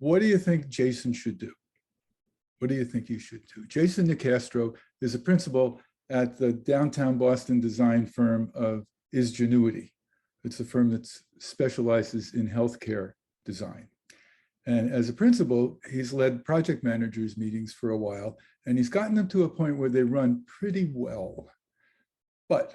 what do you think Jason should do? What do you think he should do? Jason Nicastro is a principal at the downtown Boston design firm of Isgenuity. It's a firm that specializes in healthcare design. And as a principal, he's led project managers meetings for a while, and he's gotten them to a point where they run pretty well. But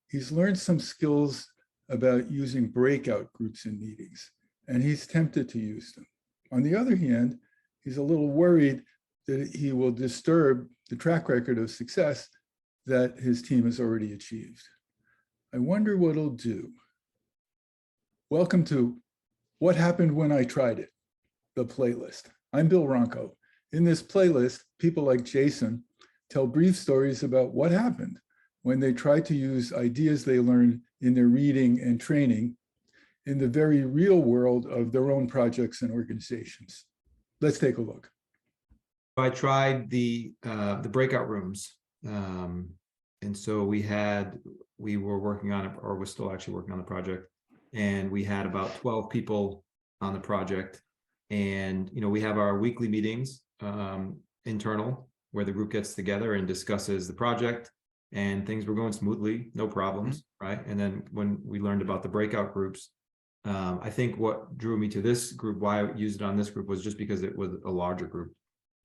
he's learned some skills about using breakout groups in meetings, and he's tempted to use them. On the other hand, he's a little worried that he will disturb the track record of success that his team has already achieved. I wonder what he'll do. Welcome to What Happened When I Tried It, the playlist. I'm Bill Ronco. In this playlist, people like Jason tell brief stories about what happened when they tried to use ideas they learned in their reading and training in the very real world of their own projects and organizations. Let's take a look. I tried the breakout rooms. And so we were working on it, or we're still actually working on the project. And we had about 12 people on the project. And, we have our weekly meetings, internal, where the group gets together and discusses the project, and things were going smoothly, no problems, right? And then when we learned about the breakout groups, I think what drew me to this group, why I used it on this group, was just because it was a larger group.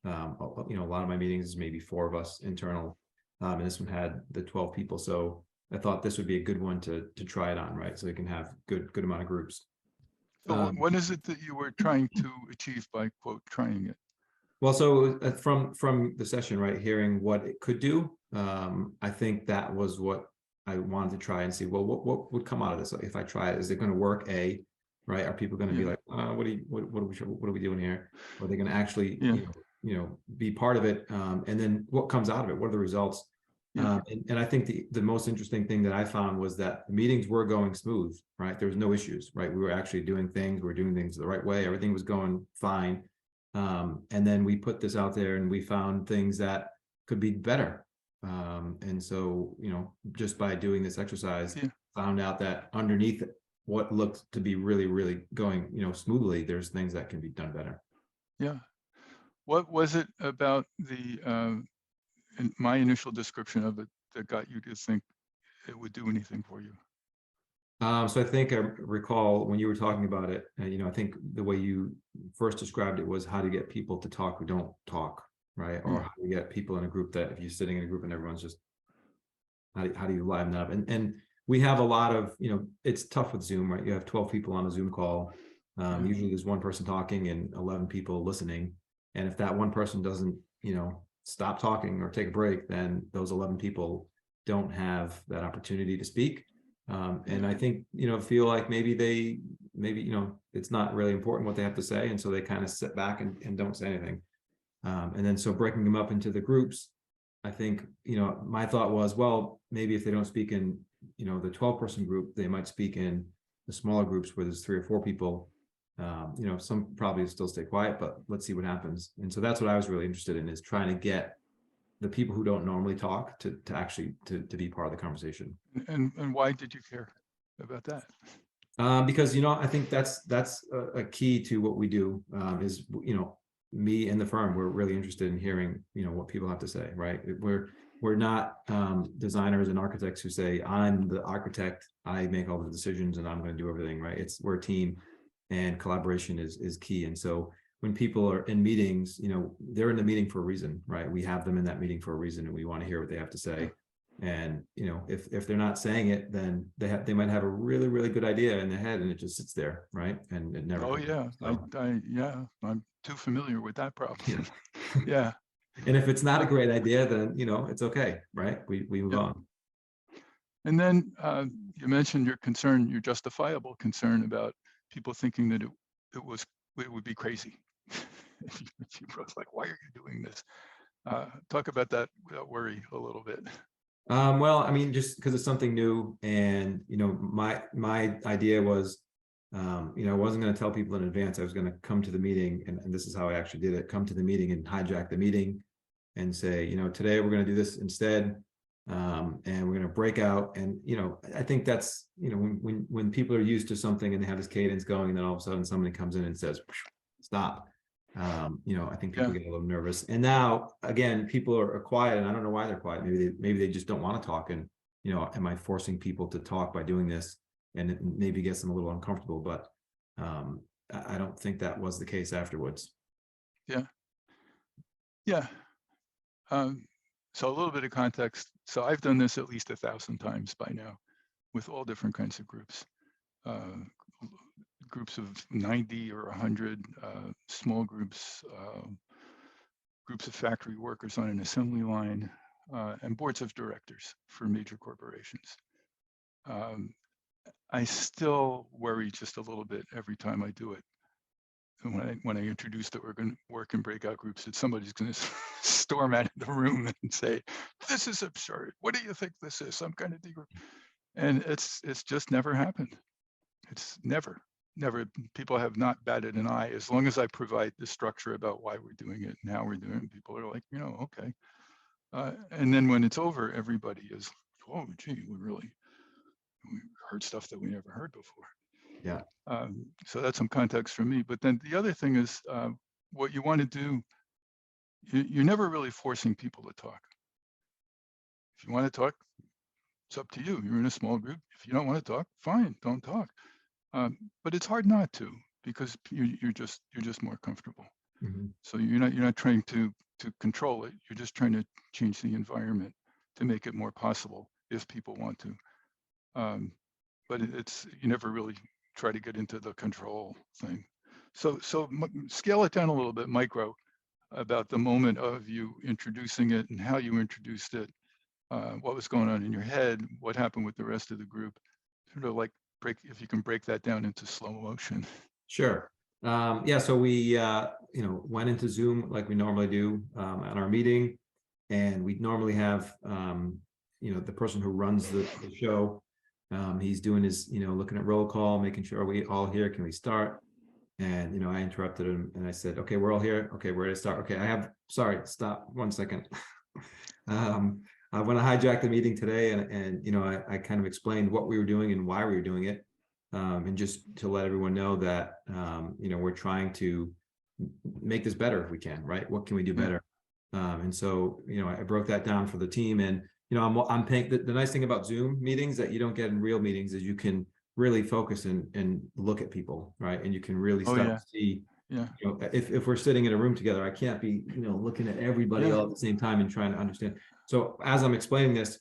A lot of my meetings is maybe 4 of us internal, and this one had the 12 people. So I thought this would be a good one to try it on, right? So you can have good amount of groups. So what is it that you were trying to achieve by, quote, trying it? Well, so from the session, right, hearing what it could do, I think that was what I wanted to try and see. Well, what would come out of this if I try it? Is it going to work? Right? Are people going to be like, what are we doing here? Are they going to actually, be part of it? And then what comes out of it? What are the results? And I think the most interesting thing that I found was that the meetings were going smooth, right? There was no issues, right? We were actually doing things. We were doing things the right way. Everything was going fine. And then we put this out there and we found things that could be better. And so, just by doing this exercise, found out that underneath what looked to be really, really going, smoothly, there's things that can be done better. Yeah. What was it about my initial description of it that got you to think it would do anything for you? So I think I recall when you were talking about it, I think the way you first described it was how to get people to talk who don't talk, right? Or how to get people in a group that if you're sitting in a group and everyone's just, how do you liven that up? And we have a lot of, it's tough with Zoom, right? You have 12 people on a Zoom call. Usually there's one person talking and 11 people listening. And if that one person doesn't, stop talking or take a break, then those 11 people don't have that opportunity to speak. And I think, feel like maybe it's not really important what they have to say. And so they kind of sit back and don't say anything. And then so breaking them up into the groups, I think, my thought was, well, maybe if they don't speak in, the 12-person group, they might speak in the smaller groups where there's 3 or 4 people. Some probably still stay quiet, but let's see what happens. And so that's what I was really interested in, is trying to get the people who don't normally talk to actually to be part of the conversation. And why did you care about that? Because, I think that's a key to what we do, is, me and the firm, we're really interested in hearing, what people have to say, right? We're not designers and architects who say, I'm the architect, I make all the decisions and I'm going to do everything, right? We're a team, and collaboration is key. And so when people are in meetings, they're in the meeting for a reason, right? We have them in that meeting for a reason, and we want to hear what they have to say. And, if they're not saying it, then they might have a really, really good idea in their head, and it just sits there, right? And it never. Oh yeah, I'm too familiar with that problem. Yeah. And if it's not a great idea, then, it's okay, right? We move on. And then you mentioned your justifiable concern about people thinking that it would be crazy. If you wrote, like, why are you doing this? Talk about that worry a little bit. Well, I mean, just because it's something new, and my idea was, I wasn't going to tell people in advance. I was going to come to the meeting, and this is how I actually did it: come to the meeting and hijack the meeting, and say, today we're going to do this instead, and we're going to break out. And I think that's when people are used to something and they have this cadence going, and then all of a sudden somebody comes in and says stop. I think people Yeah. get a little nervous. And now, again, people are quiet, and I don't know why they're quiet. Maybe they just don't want to talk. And, am I forcing people to talk by doing this? And it maybe gets them a little uncomfortable, but I don't think that was the case afterwards. Yeah. Yeah. So a little bit of context. So I've done this at least 1,000 times by now with all different kinds of groups. Groups of 90 or 100, small groups, groups of factory workers on an assembly line, and boards of directors for major corporations. I still worry just a little bit every time I do it. And when I introduce that we're going to work in breakout groups, that somebody's going to storm out of the room and say, "This is absurd. What do you think this is? Some kind of de-group?" And it's just never happened. It's never. People have not batted an eye as long as I provide the structure about why we're doing it and how we're doing it. People are like, okay. And then when it's over, everybody is, "Oh, gee, we heard stuff that we never heard before." Yeah. So that's some context for me. But then the other thing is, what you want to do, you're never really forcing people to talk. If you want to talk, it's up to you. You're in a small group. If you don't want to talk, fine, don't talk. But it's hard not to, because you're just more comfortable. Mm-hmm. So you're not trying to control it. You're just trying to change the environment to make it more possible if people want to. But you never really try to get into the control thing. So scale it down a little bit, micro, about the moment of you introducing it and how you introduced it, what was going on in your head, what happened with the rest of the group, sort of like if you can break that down into slow motion. Sure. So we, went into Zoom like we normally do at our meeting, and we normally have, the person who runs the show. He's doing his, looking at roll call, making sure we all here. Can we start? And, I interrupted him and I said, "Okay, we're all here. Okay, we're ready to start. Okay, sorry, stop 1 second." When I hijacked the meeting today and I kind of explained what we were doing and why we were doing it. And just to let everyone know that, we're trying to make this better if we can, right? What can we do better? And so, I broke that down for the team, and, I'm paying the nice thing about Zoom meetings that you don't get in real meetings is you can really focus and look at people, right? And you can really start to see, if we're sitting in a room together, I can't be, looking at everybody all at the same time and trying to understand. So as I'm explaining this,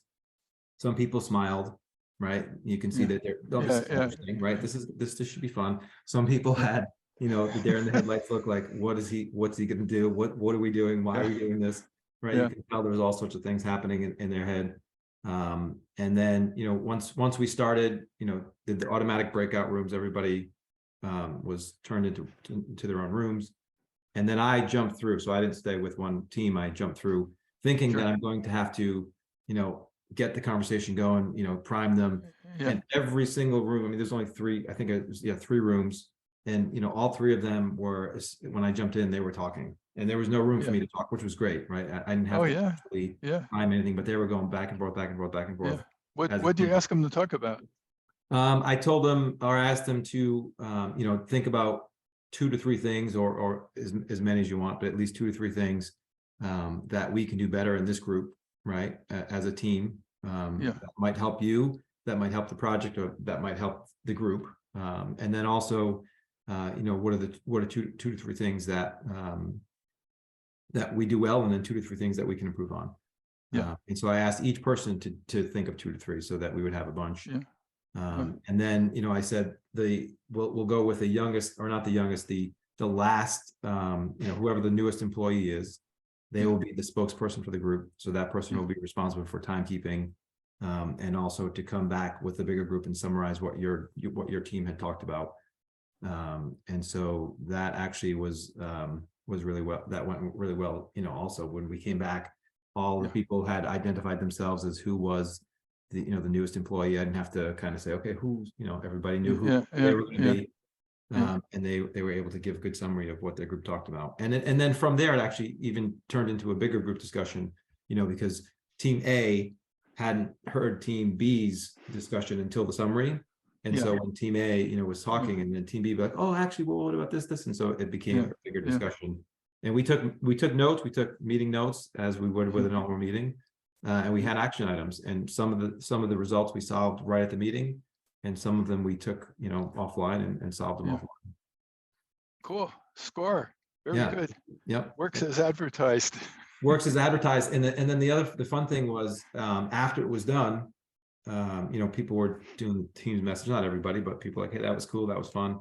some people smiled, right? You can see that they're interesting, right? This should be fun. Some people had, the deer in the headlights look like, what's he going to do? What are we doing? Why are we doing this? Right? You can tell there was all sorts of things happening in their head. And then, once we started, did the automatic breakout rooms, everybody was turned into their own rooms. And then I jumped through. So I didn't stay with one team. I jumped through thinking that I'm going to have to, get the conversation going, prime them. And every single room, I mean, there's only three, I think it was, 3 rooms. And, all 3 of them were, when I jumped in, they were talking. And there was no room for me to talk, which was great, right? I didn't have to actually prime anything, but they were going back and forth, back and forth, back and forth. What did you ask them to talk about? I told them, or asked them to, think about 2 to 3 things, or as many as you want, but at least 2 to 3 things that we can do better in this group, right? As a team, that might help you, that might help the project, or that might help the group. And then also, what are 2 to 3 things that we do well, and then 2 to 3 things that we can improve on. And so I asked each person to think of 2 to 3 so that we would have a bunch. And then, I said we'll go with the youngest, or not the youngest, the last, whoever the newest employee is, they will be the spokesperson for the group. So that person will be responsible for timekeeping, and also to come back with the bigger group and summarize what your team had talked about. And so that actually was really well. That went really well. Also when we came back, all the people had identified themselves as who was the newest employee. I didn't have to kind of say, okay, who's, everybody knew who they were going to be. And they were able to give a good summary of what their group talked about. And then from there, it actually even turned into a bigger group discussion, because team A hadn't heard team B's discussion until the summary. And Yeah. so when team A, you know, was talking, and then team B be like, oh, actually, well, what about this? And so it became Yeah, a bigger yeah. discussion. And we took notes, we took meeting notes as we would with a normal meeting. And we had action items, and some of the results we solved right at the meeting, and some of them we took, you know, offline and solved them Yeah. offline. Cool. Score. Very Yeah. good. Yep. Works as advertised. Works as advertised. And then the fun thing was, after it was done, you know, people were doing the team's message, not everybody, but people like, hey, that was cool, that was fun.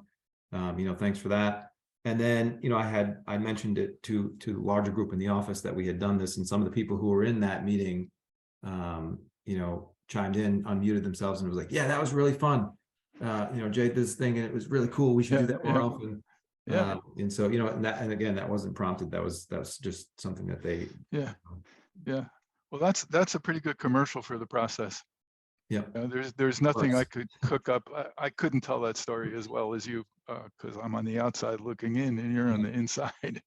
You know, thanks for that. And then, you know, I mentioned it to a larger group in the office that we had done this, and some of the people who were in that meeting, you know, chimed in, unmuted themselves, and was like, yeah, that was really fun. You know, Jay did this thing and it was really cool. We should do that more often. Yeah. And so, you know, and again, that wasn't prompted. That was just something that they. Yeah. Yeah. Well, that's a pretty good commercial for the process. Yeah. There's nothing I Works. could cook up. I couldn't tell that story as well as you, because I'm on the outside looking in and you're on the inside.